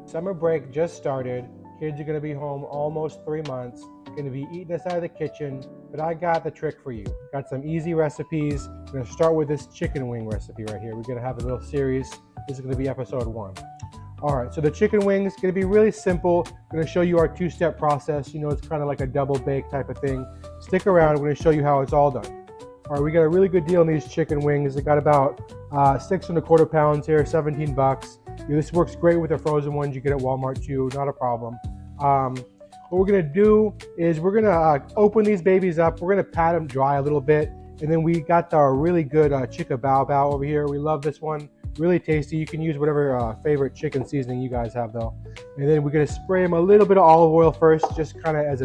Summer break just started. Kids are going to be home almost 3 months. Going to be eating us out of the kitchen, but I got the trick for you. Got some easy recipes. We're going to start with this chicken wing recipe right here. We're going to have a little series. This is going to be episode 1. All right, so the chicken wings going to be really simple. I'm going to show you our 2-step process. You know, it's kind of like a double bake type of thing. Stick around. I'm going to show you how it's all done. All right, we got a really good deal on these chicken wings. They got about 6¼ pounds here, 17 bucks. This works great with the frozen ones you get at Walmart too, not a problem. What we're gonna do is we're gonna open these babies up. We're gonna pat them dry a little bit. And then we got our really good Chica Bam Bam over here. We love this one, really tasty. You can use whatever favorite chicken seasoning you guys have though. And then we're gonna spray them a little bit of olive oil first, just kind of as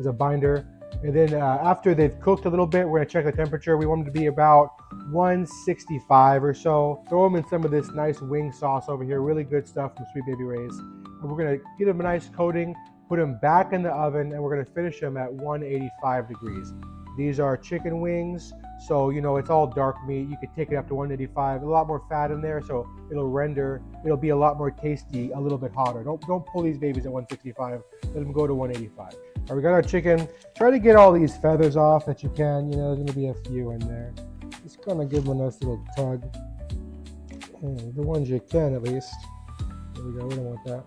a binder. And then after they've cooked a little bit, we're gonna check the temperature. We want them to be about 165 or so. Throw them in some of this nice wing sauce over here. Really good stuff from Sweet Baby Ray's. And we're gonna give them a nice coating, put them back in the oven, and we're gonna finish them at 185 degrees. These are chicken wings, so you know it's all dark meat. You could take it up to 185. A lot more fat in there, so it'll render. It'll be a lot more tasty, a little bit hotter. Don't pull these babies at 165. Let them go to 185. All right, we got our chicken. Try to get all these feathers off that you can. You know, there's gonna be a few in there. Just gonna give them a nice little tug. And the ones you can, at least. There we go. We don't want that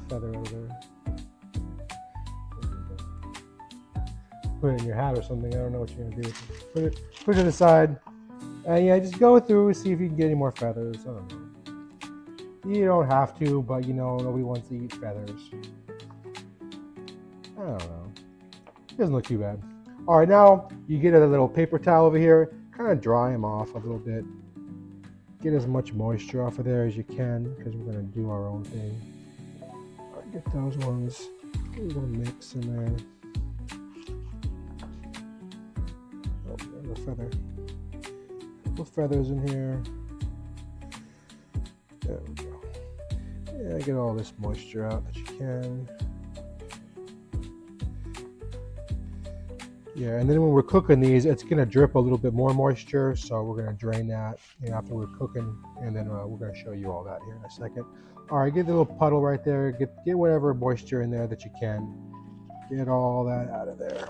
feather over there. Put it in your hat or something. I don't know what you're gonna do. Put it aside. And yeah, just go through, see if you can get any more feathers. I don't know. You don't have to, but you know, nobody wants to eat feathers. I don't know. It doesn't look too bad. All right, now you get a little paper towel over here, kind of dry them off a little bit. Get as much moisture off of there as you can, because we're gonna do our own thing. All right, get those ones. Get a little mix in there. Oh, there's a feather. A couple feathers in here. There we go. Yeah, get all this moisture out that you can. Yeah, and then when we're cooking these, it's gonna drip a little bit more moisture, so we're gonna drain that after we're cooking, and then we're gonna show you all that here in a second. All right, get the little puddle right there. Get whatever moisture in there that you can. Get all that out of there.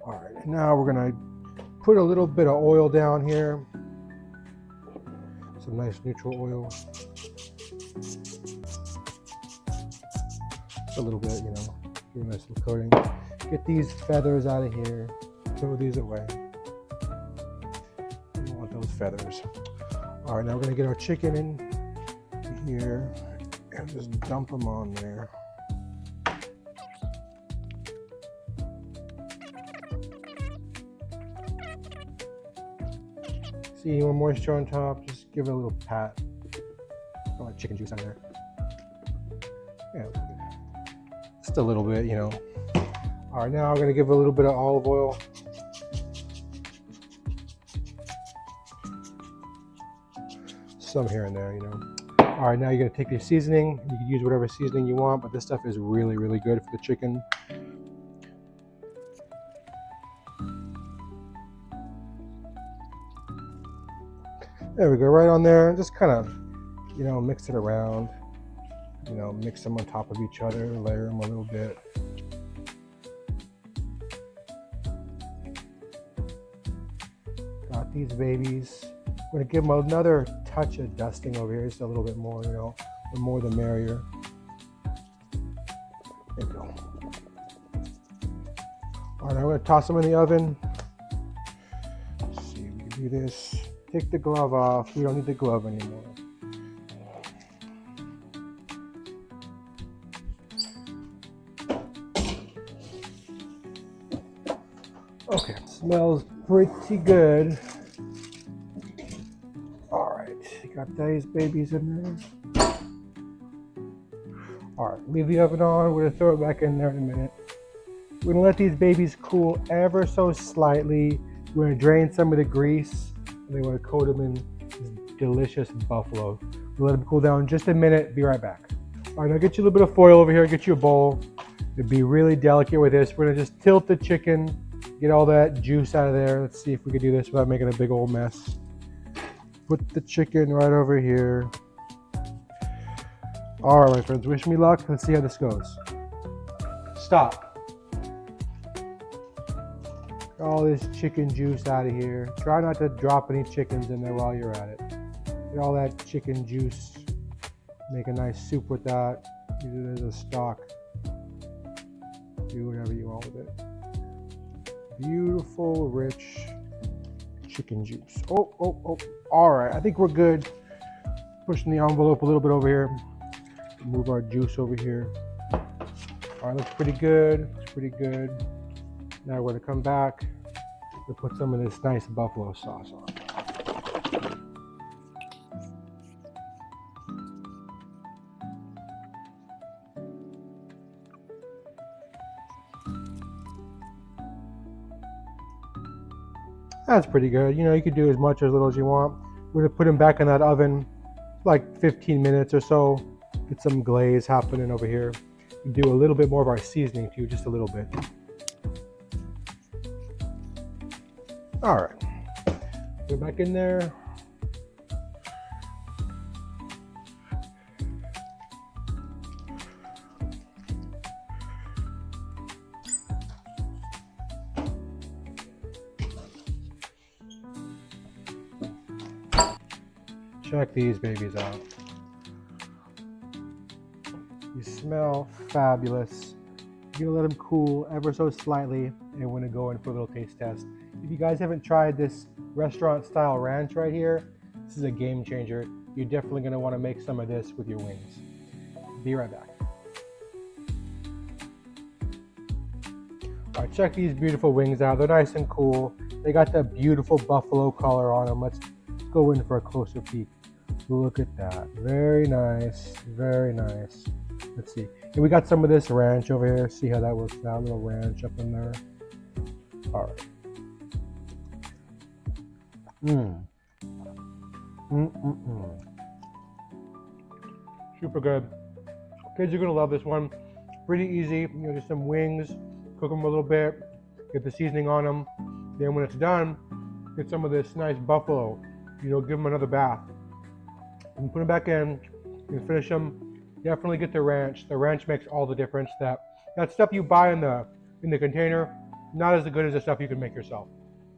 All right, now we're gonna put a little bit of oil down here. Some nice neutral oil. Just a little bit, you know, give a nice little coating. Get these feathers out of here. Throw these away. I don't want those feathers. All right, now we're gonna get our chicken in here and just dump them on there. See any more moisture on top? Just give it a little pat. Throw my chicken juice on there. Yeah, just a little bit, you know. All right, now I'm gonna give a little bit of olive oil. Some here and there, you know. All right, now you're gonna take your seasoning. You can use whatever seasoning you want, but this stuff is really, really good for the chicken. There we go, right on there. Just kind of, you know, mix it around. You know, mix them on top of each other, layer them a little bit. Got these babies. I'm gonna give them another touch of dusting over here, just a little bit more, you know, the more the merrier. There we go. All right, I'm gonna toss them in the oven. Let's see, we can do this. Take the glove off. We don't need the glove anymore. Okay, smells pretty good. All right, you got these babies in there. All right, leave the oven on. We're gonna throw it back in there in a minute. We're gonna let these babies cool ever so slightly. We're gonna drain some of the grease, and then we're gonna coat them in this delicious buffalo. We'll let them cool down just a minute. Be right back. All right, now get you a little bit of foil over here. Get you a bowl. It'd be really delicate with this. We're gonna just tilt the chicken. Get all that juice out of there. Let's see if we can do this without making a big old mess. Put the chicken right over here. All right, my friends, wish me luck. Let's see how this goes. Stop. All this chicken juice out of here. Try not to drop any chickens in there while you're at it. Get all that chicken juice. Make a nice soup with that. Use it as a stock. Do whatever you want with it. Beautiful, rich chicken juice. Oh. All right, I think we're good. Pushing the envelope a little bit over here. Move our juice over here. All right, looks pretty good. It's pretty good. Now we're gonna come back and put some of this nice buffalo sauce on. That's pretty good. You know, you could do as much or as little as you want. We're gonna put them back in that oven like 15 minutes or so. Get some glaze happening over here. Do a little bit more of our seasoning too, just a little bit. All right, put it back in there. Check these babies out. You smell fabulous. You're gonna let them cool ever so slightly, and we're gonna go in for a little taste test. If you guys haven't tried this restaurant style ranch right here, this is a game changer. You're definitely gonna wanna make some of this with your wings. Be right back. All right, check these beautiful wings out. They're nice and cool. They got that beautiful buffalo color on them. Let's go in for a closer peek. Look at that. Very nice. Very nice. Let's see. And we got some of this ranch over here. See how that works out. A little ranch up in there. All right. Super good. Kids are gonna love this one. Pretty easy. You know, just some wings. Cook them a little bit. Get the seasoning on them. Then when it's done, get some of this nice buffalo. You know, give them another bath. And put them back in. And finish them. Definitely get the ranch. The ranch makes all the difference. That stuff you buy in the container, not as good as the stuff you can make yourself.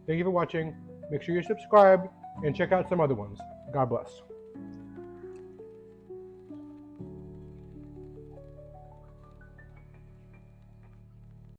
Thank you for watching. Make sure you're subscribed and check out some other ones. God bless.